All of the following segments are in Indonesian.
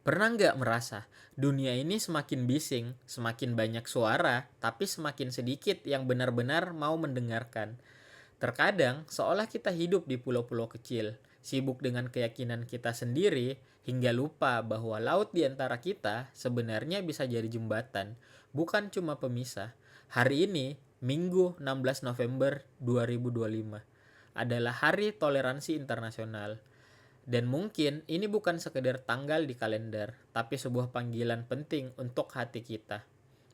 Pernah nggak merasa dunia ini semakin bising, semakin banyak suara, tapi semakin sedikit yang benar-benar mau mendengarkan? Terkadang seolah kita hidup di pulau-pulau kecil, sibuk dengan keyakinan kita sendiri, hingga lupa bahwa laut di antara kita sebenarnya bisa jadi jembatan, bukan cuma pemisah. Hari ini, Minggu 16 November 2025, adalah Hari Toleransi Internasional. Dan mungkin ini bukan sekedar tanggal di kalender, tapi sebuah panggilan penting untuk hati kita.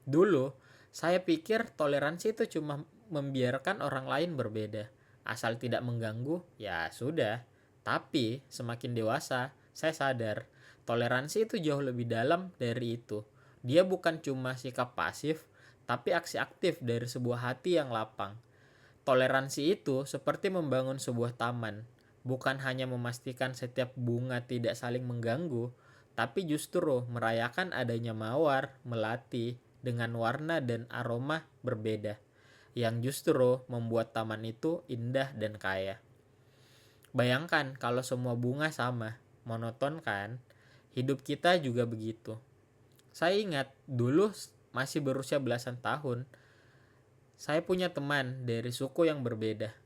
Dulu, saya pikir toleransi itu cuma membiarkan orang lain berbeda. Asal tidak mengganggu, ya sudah. Tapi semakin dewasa, saya sadar toleransi itu jauh lebih dalam dari itu. Dia bukan cuma sikap pasif, tapi aksi aktif dari sebuah hati yang lapang. Toleransi itu seperti membangun sebuah taman, bukan hanya memastikan setiap bunga tidak saling mengganggu, tapi justru merayakan adanya mawar, melati, dengan warna dan aroma berbeda, yang justru membuat taman itu indah dan kaya. Bayangkan kalau semua bunga sama, monoton kan? Hidup kita juga begitu. Saya ingat dulu masih berusia belasan tahun, saya punya teman dari suku yang berbeda.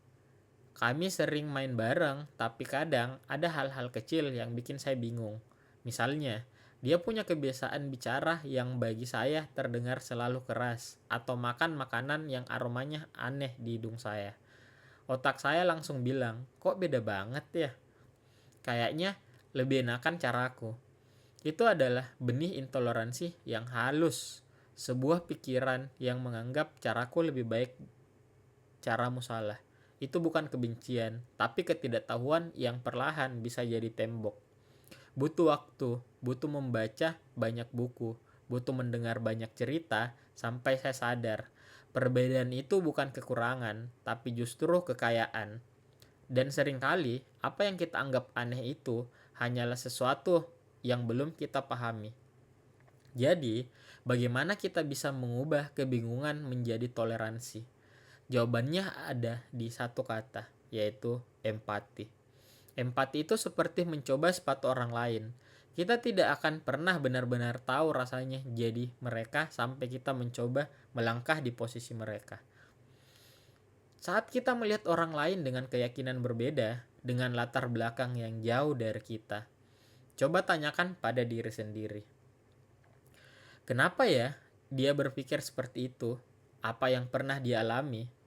Kami sering main bareng, tapi kadang ada hal-hal kecil yang bikin saya bingung. Misalnya, dia punya kebiasaan bicara yang bagi saya terdengar selalu keras, atau makan makanan yang aromanya aneh di hidung saya. Otak saya langsung bilang, kok beda banget ya? Kayaknya lebih enakan caraku. Itu adalah benih intoleransi yang halus, sebuah pikiran yang menganggap caraku lebih baik caramu salah. Itu bukan kebencian, tapi ketidaktahuan yang perlahan bisa jadi tembok. Butuh waktu, butuh membaca banyak buku, butuh mendengar banyak cerita, sampai saya sadar. Perbedaan itu bukan kekurangan, tapi justru kekayaan. Dan seringkali, apa yang kita anggap aneh itu hanyalah sesuatu yang belum kita pahami. Jadi, bagaimana kita bisa mengubah kebingungan menjadi toleransi? Jawabannya ada di satu kata, yaitu empati. Empati itu seperti mencoba sepatu orang lain. Kita tidak akan pernah benar-benar tahu rasanya jadi mereka sampai kita mencoba melangkah di posisi mereka. Saat kita melihat orang lain dengan keyakinan berbeda, dengan latar belakang yang jauh dari kita, coba tanyakan pada diri sendiri. Kenapa ya dia berpikir seperti itu? Apa yang pernah dia alami?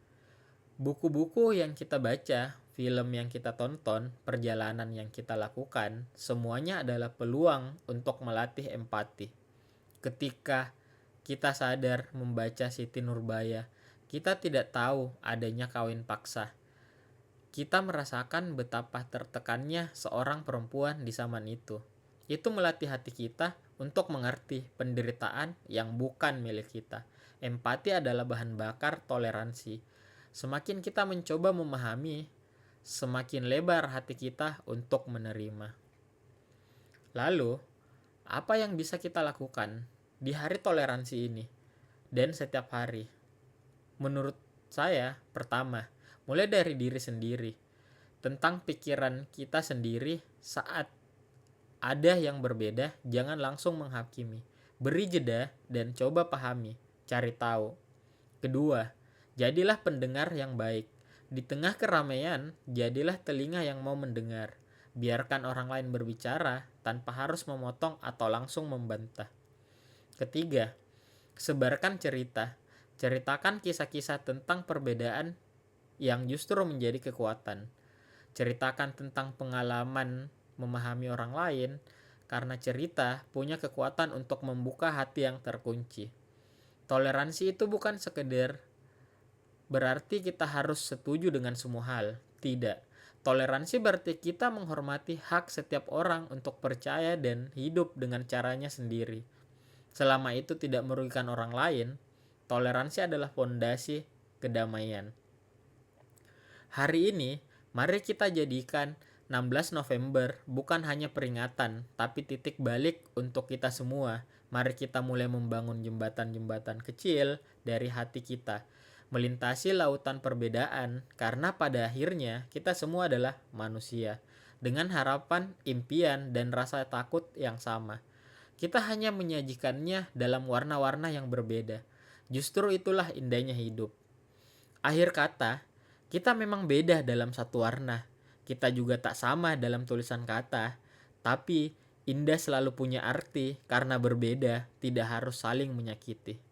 Buku-buku yang kita baca, film yang kita tonton, perjalanan yang kita lakukan, semuanya adalah peluang untuk melatih empati. Ketika kita sadar membaca Siti Nurbaya, kita tidak tahu adanya kawin paksa. Kita merasakan betapa tertekannya seorang perempuan di zaman itu. Itu melatih hati kita untuk mengerti penderitaan yang bukan milik kita. Empati adalah bahan bakar toleransi. Semakin kita mencoba memahami, semakin lebar hati kita untuk menerima. Lalu, apa yang bisa kita lakukan di hari toleransi ini dan setiap hari? Menurut saya, pertama, mulai dari diri sendiri. Tentang pikiran kita sendiri saat ada yang berbeda, jangan langsung menghakimi. Beri jeda dan coba pahami, cari tahu. Kedua, jadilah pendengar yang baik. Di tengah keramaian, jadilah telinga yang mau mendengar. Biarkan orang lain berbicara tanpa harus memotong atau langsung membantah. Ketiga, sebarkan cerita. Ceritakan kisah-kisah tentang perbedaan yang justru menjadi kekuatan. Ceritakan tentang pengalaman memahami orang lain, karena cerita punya kekuatan untuk membuka hati yang terkunci. Toleransi itu bukan sekedar berarti kita harus setuju dengan semua hal. Tidak. Toleransi berarti kita menghormati hak setiap orang untuk percaya dan hidup dengan caranya sendiri. Selama itu tidak merugikan orang lain, toleransi adalah fondasi kedamaian. Hari ini, mari kita jadikan 16 November bukan hanya peringatan, tapi titik balik untuk kita semua. Mari kita mulai membangun jembatan-jembatan kecil dari hati kita, melintasi lautan perbedaan, karena pada akhirnya kita semua adalah manusia, dengan harapan, impian, dan rasa takut yang sama. Kita hanya menyajikannya dalam warna-warna yang berbeda. Justru itulah indahnya hidup. Akhir kata, kita memang beda dalam satu warna. Kita juga tak sama dalam tulisan kata. Tapi indah selalu punya arti karena berbeda, tidak harus saling menyakiti.